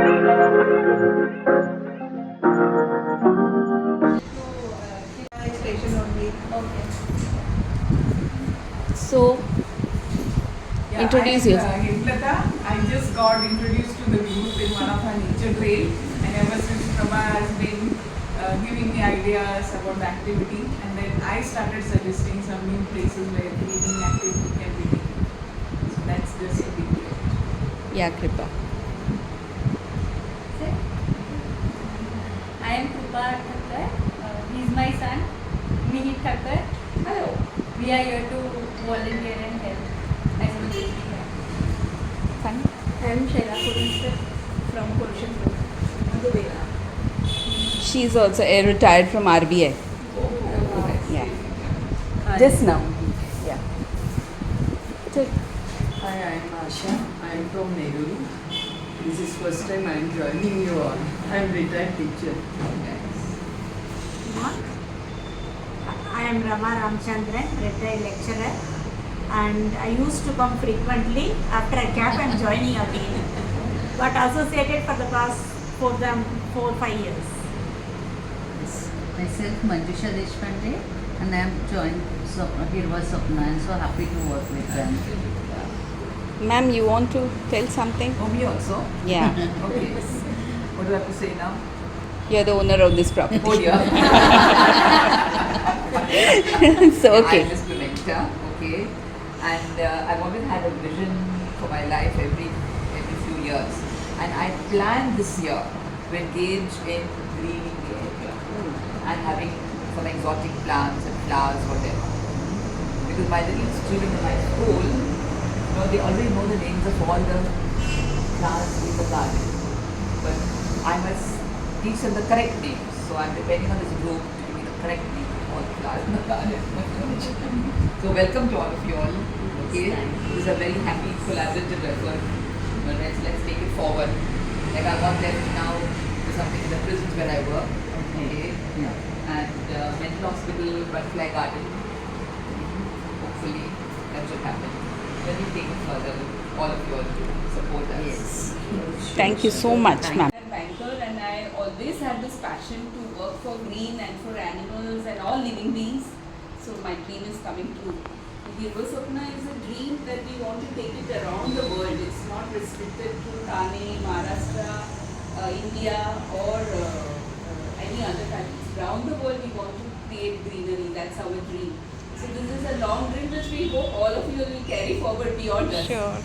Station only. Okay. So, Yeah, introduce yourself. Himlata. I just got introduced to the group in one of our nature trail, and ever since Prabha has been giving me ideas about the activity, and then I started suggesting some new places where cleaning activity can be taken. So that's just a big deal. Yeah, Kripa. I am Krupa Thakkar. He is my son, Mihit Thakkar. Hello. We are here to volunteer and help as a village. Fine. I am Shaila Purunskar from Portion. She's also a retired from RBI. Yeah. Just now. Yeah. Hi, I am Asha. I am from Neguru. This is first time I am joining you all. I am retired teacher. I am Rama Ramchandran, retired lecturer, and I used to come frequently. After a gap, I am joining again, but associated for the past 4-5 years. Myself Manjusha Deshpande, and I am joined Hirva Sapna. I am so happy to work with them. Ma'am, you want to tell something? Oh, me also? Yeah. Okay. What do I have to say now? You're the owner of this property. Oh dear. So, okay. I'm Miss Pimenta, okay, and I've always had a vision for my life every few years, and I planned this year to engage in greening the area and having some exotic plants and flowers, whatever. Because my little children in my school, they already know the names of all the plants in the garden, but I must teach them the correct names. So I'm depending on this group to give me the correct name of all the flowers in the garden. So welcome to all of you all. Okay, this is a very happy collaborative effort. But let's take it forward. Like I want them to now do something in the prisons where I work. Okay, and mental hospital, butterfly garden. Hopefully that should happen. Let me take it further. All of you all to support us. Yes. Thank you so much, ma'am. I'm a banker, and I always had this passion to work for green and for animals and all living beings. So my dream is coming true. Hirva Sapna is a dream that we want to take it around the world. It's not restricted to Thane, Maharashtra, India or any other countries. Around the world we want to create greenery. That's our dream. So this is a long dream which we hope all of you will carry forward beyond us. Sure.